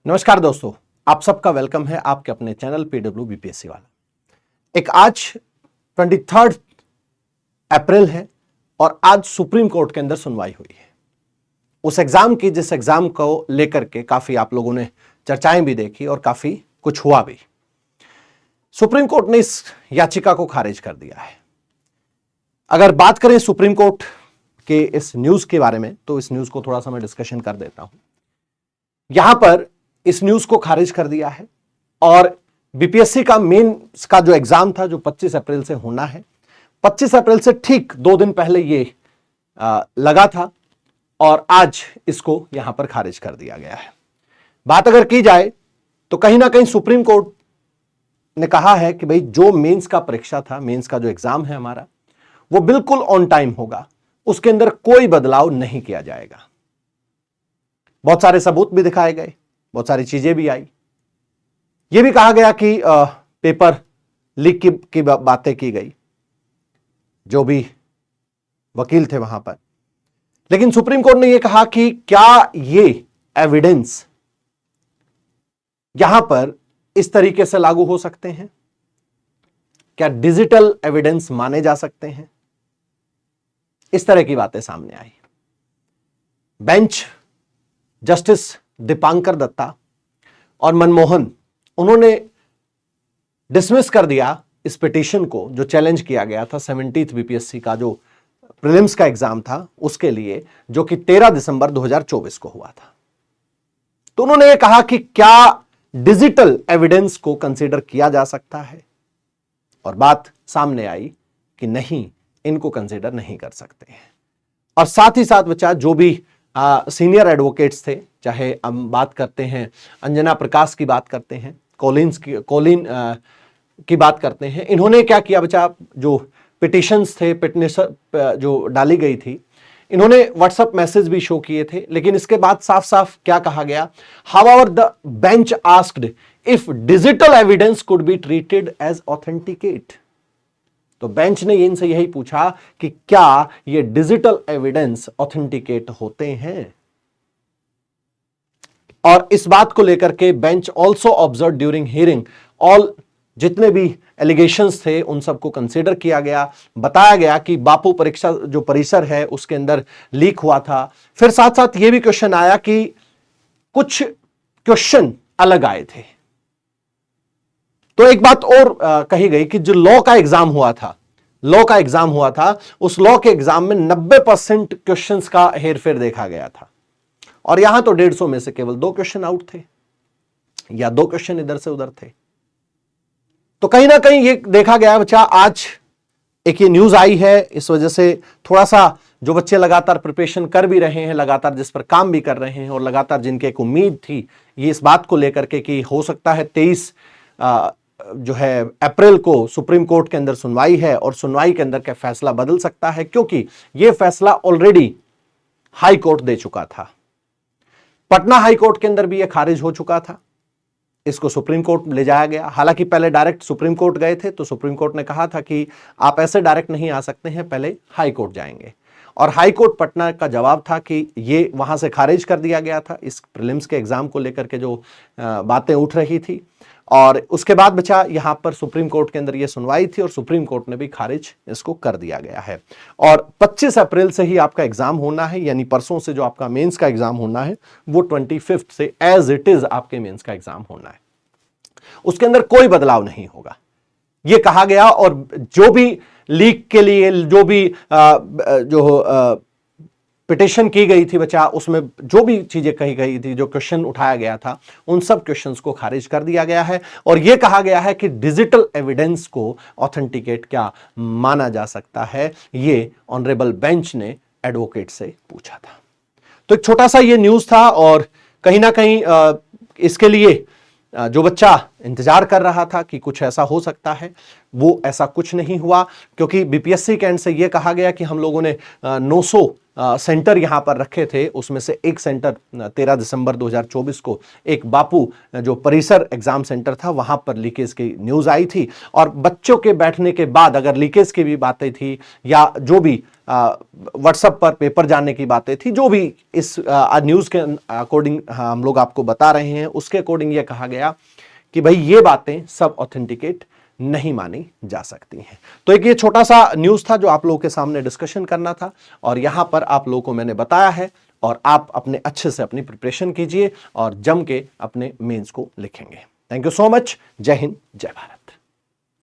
नमस्कार दोस्तों, आप सबका वेलकम है आपके अपने चैनल पीडब्ल्यू बीपीएससी वाला। एक आज 23 अप्रैल है और आज सुप्रीम कोर्ट के अंदर सुनवाई हुई है उस एग्जाम की जिस एग्जाम को लेकर के काफी आप लोगों ने चर्चाएं भी देखी और काफी कुछ हुआ भी। सुप्रीम कोर्ट ने इस याचिका को खारिज कर दिया है। अगर बात करें सुप्रीम कोर्ट के इस न्यूज के बारे में तो इस न्यूज को थोड़ा सा मैं डिस्कशन कर देता हूं। यहां पर इस न्यूज को खारिज कर दिया है और बीपीएससी का मेंस का जो एग्जाम था जो 25 अप्रैल से होना है, 25 अप्रैल से ठीक 2 दिन पहले ये लगा था और आज इसको यहां पर खारिज कर दिया गया है। बात अगर की जाए तो कहीं ना कहीं सुप्रीम कोर्ट ने कहा है कि भाई जो मेंस का परीक्षा था, मेंस का जो एग्जाम है हमारा, वो बिल्कुल ऑन टाइम होगा, उसके अंदर कोई बदलाव नहीं किया जाएगा। बहुत सारे सबूत भी दिखाए गए, बहुत सारी चीजें भी आई। यह भी कहा गया कि पेपर लीक की बातें की गई, जो भी वकील थे वहां पर। लेकिन सुप्रीम कोर्ट ने यह कहा कि क्या ये एविडेंस यहां पर इस तरीके से लागू हो सकते हैं, क्या डिजिटल एविडेंस माने जा सकते हैं, इस तरह की बातें सामने आई। बेंच जस्टिस दीपांकर दत्ता और मनमोहन, उन्होंने डिसमिस कर दिया इस पिटीशन को जो चैलेंज किया गया था 70th बीपीएससी का जो प्रीलिम्स का एग्जाम था उसके लिए, जो कि 13 दिसंबर 2024 को हुआ था। तो उन्होंने ये कहा कि क्या डिजिटल एविडेंस को कंसीडर किया जा सकता है, और बात सामने आई कि नहीं, इनको कंसीडर नहीं कर सकते हैं। और साथ ही साथ बच्चा जो भी सीनियर एडवोकेट्स थे, चाहे हम बात करते हैं अंजना प्रकाश की बात करते हैं, कॉलिन की बात करते हैं, इन्होंने क्या किया बच्चा, जो पिटिशंस थे, पिटिशन जो डाली गई थी, इन्होंने व्हाट्सएप मैसेज भी शो किए थे। लेकिन इसके बाद साफ साफ क्या कहा गया, however the bench asked if digital evidence could be treated as authenticate. तो बेंच ने इनसे यही पूछा कि क्या ये डिजिटल एविडेंस ऑथेंटिकेट होते हैं, और इस बात को लेकर के bench also observe during hearing all, जितने भी एलिगेशंस थे उन सबको कंसीडर किया गया। बताया गया कि बापू परीक्षा जो परिसर है उसके अंदर लीक हुआ था। फिर साथ साथ ये भी क्वेश्चन आया कि कुछ क्वेश्चन अलग आए थे। तो एक बात और कही गई कि जो लॉ का एग्जाम हुआ था, उस लॉ के एग्जाम में 90% क्वेश्चंस का हेरफेर देखा गया था, और यहां तो 150 में से केवल 2 क्वेश्चन आउट थे या 2 क्वेश्चन इधर से उधर थे। तो कहीं ना कहीं ये देखा गया बच्चा, आज एक ये न्यूज आई है, इस वजह से थोड़ा सा जो बच्चे लगातार प्रिपरेशन कर भी रहे हैं, लगातार जिस पर काम भी कर रहे हैं, और लगातार जिनके एक उम्मीद थी ये इस बात को लेकर के कि हो सकता है 23 जो है अप्रैल को सुप्रीम कोर्ट के अंदर सुनवाई है, और सुनवाई के अंदर क्या फैसला बदल सकता है, क्योंकि यह फैसला ऑलरेडी हाई कोर्ट दे चुका था। पटना हाई कोर्ट के अंदर भी यह खारिज हो चुका था, इसको सुप्रीम कोर्ट ले जाया गया। हालांकि पहले डायरेक्ट सुप्रीम कोर्ट गए थे, तो सुप्रीम कोर्ट ने कहा था कि आप ऐसे डायरेक्ट नहीं आ सकते हैं, पहले हाई कोर्ट जाएंगे, और हाई कोर्ट पटना का जवाब था कि ये वहां से खारिज कर दिया गया था इस प्रीलिम्स के एग्जाम को लेकर के जो बातें उठ रही थी। और उसके बाद बचा यहां पर सुप्रीम कोर्ट के अंदर यह सुनवाई थी, और सुप्रीम कोर्ट ने भी खारिज इसको कर दिया गया है। और 25 अप्रैल से ही आपका एग्जाम होना है, यानी परसों से जो आपका मेंस का एग्जाम होना है वो 25 से एज इट इज आपके मेंस का एग्जाम होना है, उसके अंदर कोई बदलाव नहीं होगा, यह कहा गया। और जो भी लीक के लिए जो भी पिटिशन की गई थी बच्चा, उसमें जो भी चीजें कही गई थी, जो क्वेश्चन उठाया गया था, उन सब क्वेश्चंस को खारिज कर दिया गया है। और यह कहा गया है कि डिजिटल एविडेंस को ऑथेंटिकेट क्या माना जा सकता है, ये ऑनरेबल बेंच ने एडवोकेट से पूछा था। तो एक छोटा सा ये न्यूज था, और कहीं ना कहीं इसके लिए जो बच्चा इंतजार कर रहा था कि कुछ ऐसा हो सकता है, वो ऐसा कुछ नहीं हुआ, क्योंकि बीपीएससी के एंड से यह कहा गया कि हम लोगों ने 900 सेंटर यहां पर रखे थे, उसमें से एक सेंटर 13 दिसंबर 2024 को एक बापू जो परिसर एग्जाम सेंटर था वहां पर लीकेज की न्यूज आई थी। और बच्चों के बैठने के बाद अगर लीकेज की भी बातें थी या जो भी व्हाट्सएप पर पेपर जाने की बातें थी, जो भी इस न्यूज के अकॉर्डिंग हम लोग आपको बता रहे हैं, उसके अकॉर्डिंग यह कहा गया कि भाई ये बातें सब ऑथेंटिकेट नहीं मानी जा सकती हैं। तो एक ये छोटा सा न्यूज था जो आप लोगों के सामने डिस्कशन करना था और यहां पर आप लोगों को मैंने बताया है। और आप अपने अच्छे से अपनी प्रिपरेशन कीजिए और जम के अपने मेंस को लिखेंगे। Thank you so much. जय हिंद, जय भारत।